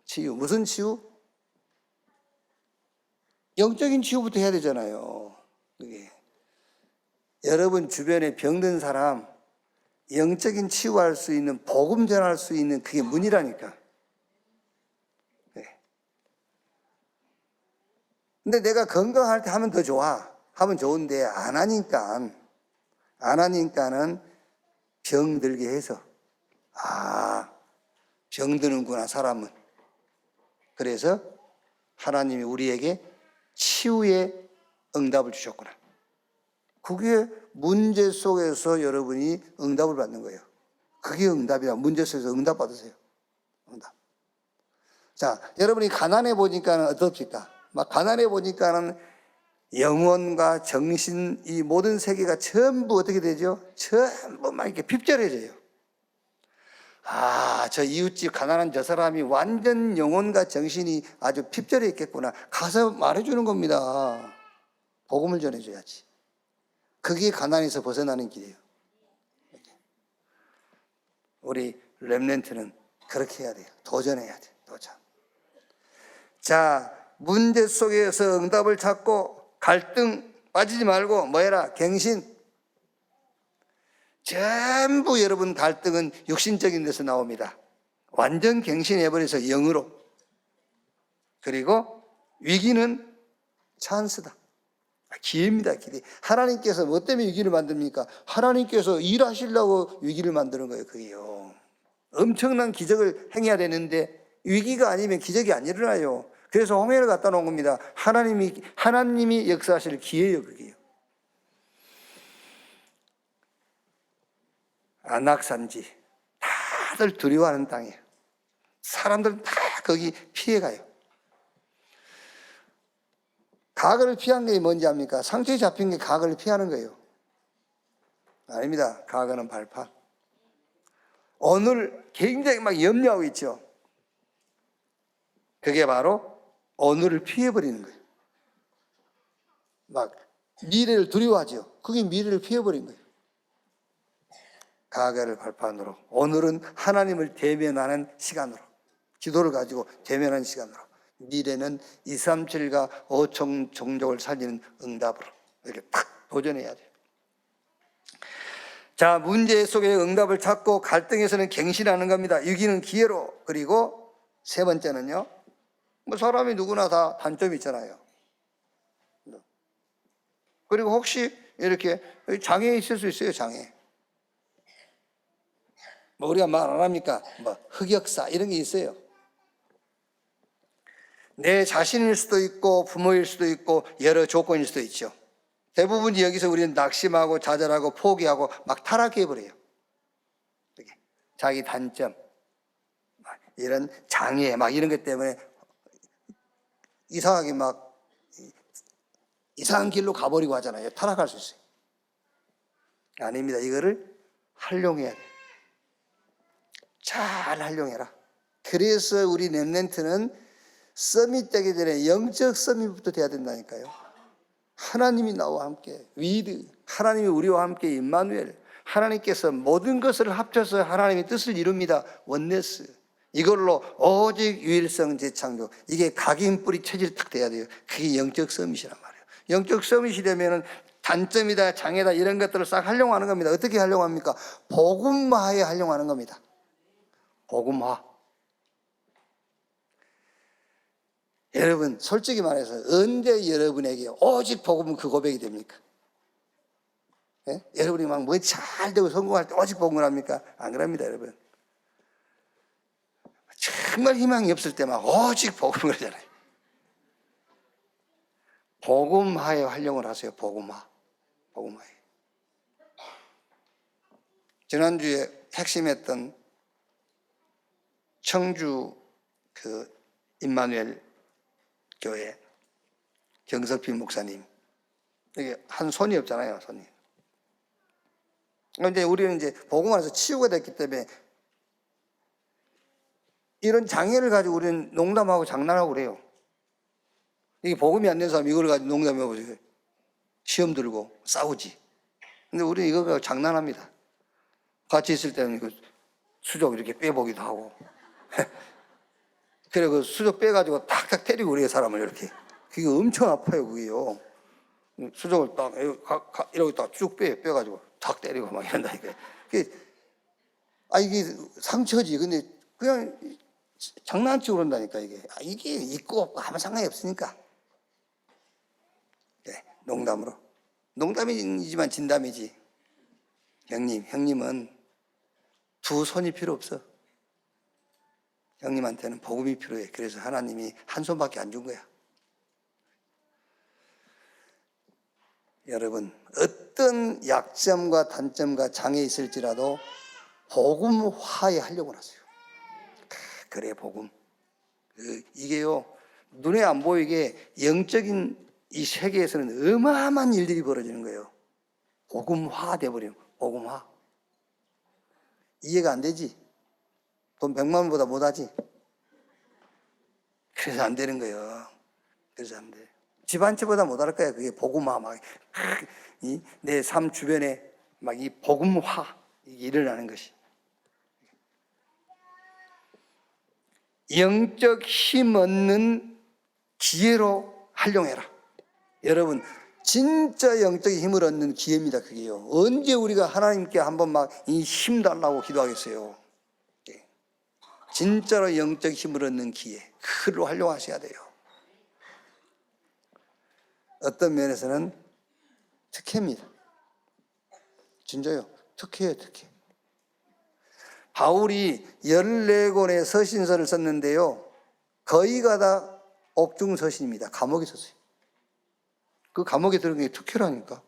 치유. 무슨 치유? 영적인 치유부터 해야 되잖아요. 그게. 여러분 주변에 병든 사람 영적인 치유할 수 있는, 복음 전할 수 있는 그게 문이라니까. 근데 내가 건강할 때 하면 더 좋아. 하면 좋은데 안 하니까는 병들게 해서 병드는구나 사람은. 그래서 하나님이 우리에게 치유의 응답을 주셨구나. 그게 문제 속에서 여러분이 응답을 받는 거예요. 그게 응답이야. 문제 속에서 응답 받으세요. 응답. 자, 여러분이 가난해 보니까는 어떻습니까? 막 가난해 보니까는 영혼과 정신, 이 모든 세계가 전부 어떻게 되죠? 전부 막 이렇게 핍절해져요. 아, 저 이웃집 가난한 저 사람이 완전 영혼과 정신이 아주 핍절해 있겠구나. 가서 말해주는 겁니다. 복음을 전해줘야지. 그게 가난에서 벗어나는 길이에요. 우리 렘넌트는 그렇게 해야 돼요. 도전해야 돼요. 도전. 자, 문제 속에서 응답을 찾고 갈등 빠지지 말고 뭐 해라? 갱신. 전부 여러분 갈등은 육신적인 데서 나옵니다. 완전 갱신해버려서 영으로. 그리고 위기는 찬스다. 기회입니다. 기회. 하나님께서 뭐 때문에 위기를 만듭니까? 하나님께서 일하시려고 위기를 만드는 거예요. 그게요. 엄청난 기적을 행해야 되는데 위기가 아니면 기적이 안 일어나요. 그래서 홍해를 갖다 놓은 겁니다. 하나님이 역사하실 기회예요. 그게요. 안악산지 다들 두려워하는 땅이에요. 사람들은 다 거기 피해가요. 가거를 피한 게 뭔지 압니까? 상처에 잡힌 게 가거를 피하는 거예요. 아닙니다. 가거는 발판. 오늘 굉장히 막 염려하고 있죠. 그게 바로 오늘을 피해버리는 거예요. 막 미래를 두려워하죠. 그게 미래를 피해버린 거예요. 가거를 발판으로 오늘은 하나님을 대면하는 시간으로, 기도를 가지고 대면하는 시간으로, 미래는 237과 5천 종족을 살리는 응답으로 이렇게 탁 도전해야 돼요. 자, 문제 속에 응답을 찾고 갈등에서는 갱신하는 겁니다. 위기는 기회로. 그리고 세 번째는요, 뭐 사람이 누구나 다 단점이 있잖아요. 그리고 혹시 이렇게 장애 있을 수 있어요. 장애. 뭐 우리가 말 안 합니까? 뭐 흑역사 이런 게 있어요. 내 자신일 수도 있고 부모일 수도 있고 여러 조건일 수도 있죠. 대부분 여기서 우리는 낙심하고 좌절하고 포기하고 막 타락해버려요. 자기 단점, 이런 장애 막 이런 것 때문에 이상하게 막 이상한 길로 가버리고 하잖아요. 타락할 수 있어요. 아닙니다. 이거를 활용해야 돼요. 잘 활용해라. 그래서 우리 렘넌트는 서밋 되기 전에 영적 서밋부터 돼야 된다니까요. 하나님이 나와 함께 위드, 하나님이 우리와 함께 임마누엘, 하나님께서 모든 것을 합쳐서 하나님의 뜻을 이룹니다. 원네스. 이걸로 오직 유일성 재창조, 이게 각인 뿌리 체질이 딱 돼야 돼요. 그게 영적 서밋이란 말이에요. 영적 서밋이 되면은 단점이다 장애다 이런 것들을 싹 활용하는 겁니다. 어떻게 활용합니까? 복음화에 활용하는 겁니다. 복음화. 여러분 솔직히 말해서 언제 여러분에게 오직 복음은 그 고백이 됩니까? 예? 여러분이 막 뭐 잘 되고 성공할 때 오직 복음을 합니까? 안 그럽니다. 여러분 정말 희망이 없을 때 막 오직 복음을 하잖아요. 복음화에 활용을 하세요. 복음화. 복음화에. 지난주에 핵심했던 청주 그 임마누엘 교회 경석필 목사님, 이게 한 손이 없잖아요. 손이. 그런데 우리는 이제 복음 안에서 치유가 됐기 때문에 이런 장애를 가지고 우리는 농담하고 장난하고 그래요. 이게 복음이 안 된 사람이 이걸 가지고 농담해보세요. 시험 들고 싸우지. 근데 우리는 이거 가지고 장난합니다. 같이 있을 때는 그 수족 이렇게 빼보기도 하고. 그래 그 수족 빼가지고 탁탁 때리고 그래요. 사람을 이렇게. 그게 엄청 아파요. 그게요. 수족을 딱 이렇게 딱 쭉 빼가지고 탁 때리고 막 이런다니까. 이게 상처지. 근데 그냥 장난치고 그런다니까 이게. 이게 있고 없고 아무 상관이 없으니까. 네, 농담으로. 농담이지만 진담이지. 형님은 두 손이 필요 없어. 형님한테는 복음이 필요해. 그래서 하나님이 한 손밖에 안 준 거야. 여러분 어떤 약점과 단점과 장애 있을지라도 복음화에 하려고 하세요. 그래 복음. 이게요 눈에 안 보이게 영적인 이 세계에서는 어마어마한 일들이 벌어지는 거예요. 복음화 돼버리는 거예요. 복음화. 이해가 안 되지? 돈 100만 원보다 못하지? 그래서 안 되는 거예요. 그래서 안 돼. 집 한 채보다 못할 거야. 그게 복음화. 내 삶 주변에 막 이 복음화 이게 일어나는 것이. 영적 힘 얻는 기회로 활용해라. 여러분, 진짜 영적 힘을 얻는 기회입니다. 그게요. 언제 우리가 하나님께 한번 막 이 힘 달라고 기도하겠어요? 진짜로 영적 힘을 얻는 기회, 그걸로 활용하셔야 돼요. 어떤 면에서는 특혜입니다. 진짜요. 특혜예요, 특혜. 바울이 14권의 서신서를 썼는데요, 거의가 다 옥중서신입니다. 감옥에 썼어요. 그 감옥에 들어간 게 특혜라니까.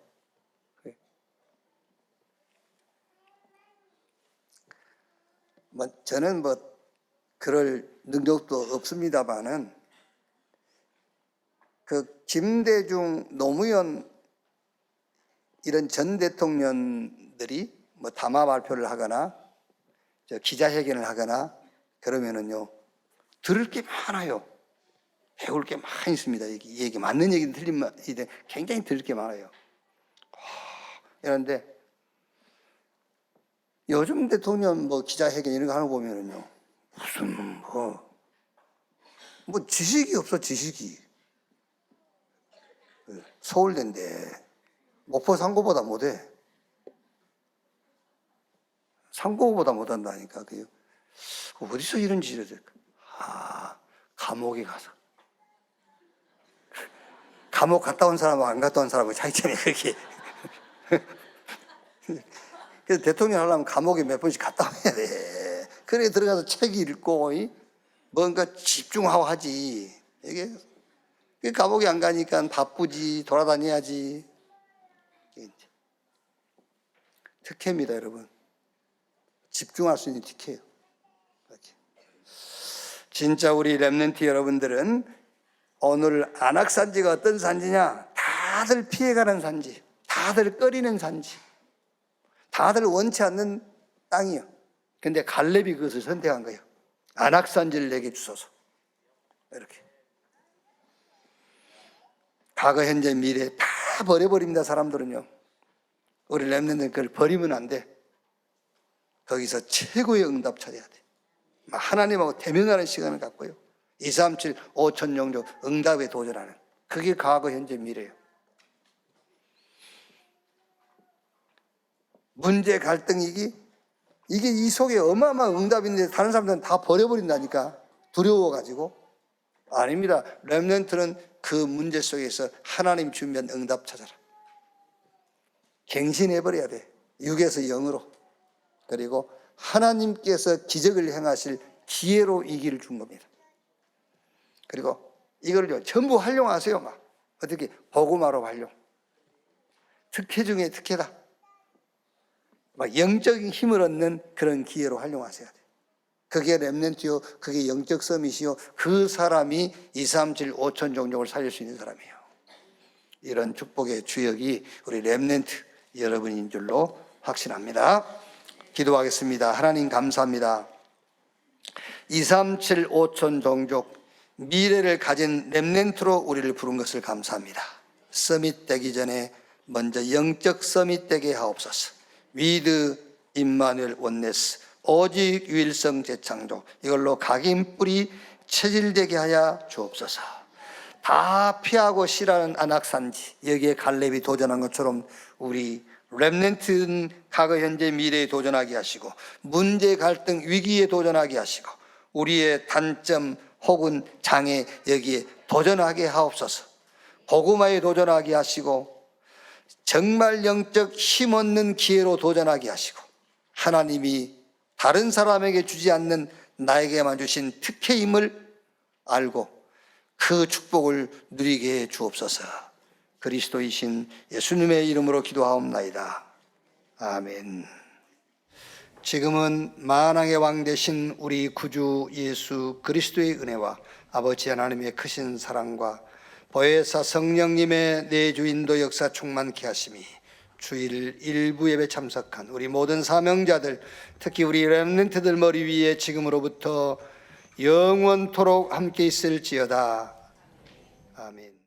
저는 그럴 능력도 없습니다만은, 그 김대중, 노무현 이런 전 대통령들이 담화 발표를 하거나 기자회견을 하거나 그러면은요, 들을 게 많아요. 배울 게 많이 있습니다. 이 얘기 맞는 얘기는 틀린 얘기든 굉장히 들을 게 많아요. 그런데 요즘 대통령 기자회견 이런 거 하는 거 보면은요, 무슨 지식이 없어. 지식이. 서울대인데 목포 상고보다 못해. 상고보다 못한다니까. 어디서 이런 짓을 될까? 감옥에 가서. 감옥 갔다 온 사람하고 안 갔다 온 사람하고 차이점이 그렇게. 그래서 대통령 하려면 감옥에 몇 번씩 갔다 와야 돼. 그래 들어가서 책 읽고 뭔가 집중하고 하지. 이게 감옥에 안 가니까 바쁘지, 돌아다녀야지. 특혜입니다, 여러분. 집중할 수 있는 특혜예요. 진짜 우리 렘넌트 여러분들은 오늘 안악산지가 어떤 산지냐? 다들 피해가는 산지, 다들 꺼리는 산지, 다들 원치 않는 땅이요. 근데 갈렙이 그것을 선택한 거예요. 안악산지를 내게 주소서. 이렇게. 과거, 현재, 미래 다 버려버립니다. 사람들은요. 우리 렘넌트는 그걸 버리면 안 돼. 거기서 최고의 응답 찾아야 돼. 하나님하고 대면하는 시간을 갖고요. 237 5천 영조 응답에 도전하는, 그게 과거, 현재, 미래예요. 문제, 갈등, 이게 이 속에 어마어마한 응답인데 다른 사람들은 다 버려버린다니까. 두려워가지고. 아닙니다. 렘넌트는 그 문제 속에서 하나님 준비한 응답 찾아라. 갱신해버려야 돼. 육에서 영으로. 그리고 하나님께서 기적을 행하실 기회로 이 길을 준 겁니다. 그리고 이거를요, 전부 활용하세요. 어떻게? 복음화로 활용. 특혜 중에 특혜다. 영적인 힘을 얻는 그런 기회로 활용하셔야 돼요. 그게 렘넌트요, 그게 영적 서밋이요, 그 사람이 237 5천 종족을 살릴 수 있는 사람이에요. 이런 축복의 주역이 우리 렘넌트 여러분인 줄로 확신합니다. 기도하겠습니다. 하나님 감사합니다. 237 5천 종족 미래를 가진 렘넌트로 우리를 부른 것을 감사합니다. 서밋 되기 전에 먼저 영적 서밋 되게 하옵소서. 위드 임마누엘 원네스, 오직 유일성 재창조, 이걸로 각인 뿌리 체질되게 하여 주옵소서. 다 피하고 싫어하는 안악산지, 여기에 갈렙이 도전한 것처럼 우리 렘넌트는 과거, 현재, 미래에 도전하게 하시고, 문제, 갈등, 위기에 도전하게 하시고, 우리의 단점 혹은 장애 여기에 도전하게 하옵소서. 복음화에 도전하게 하시고, 정말 영적 힘 얻는 기회로 도전하게 하시고, 하나님이 다른 사람에게 주지 않는 나에게만 주신 특혜임을 알고 그 축복을 누리게 해 주옵소서. 그리스도이신 예수님의 이름으로 기도하옵나이다. 아멘. 지금은 만왕의 왕 되신 우리 구주 예수 그리스도의 은혜와 아버지 하나님의 크신 사랑과 보혜사 성령님의 내주인도 역사 충만케 하심이 주일 일부 예배 참석한 우리 모든 사명자들, 특히 우리 렘넌트들 머리 위에 지금으로부터 영원토록 함께 있을지어다. 아멘.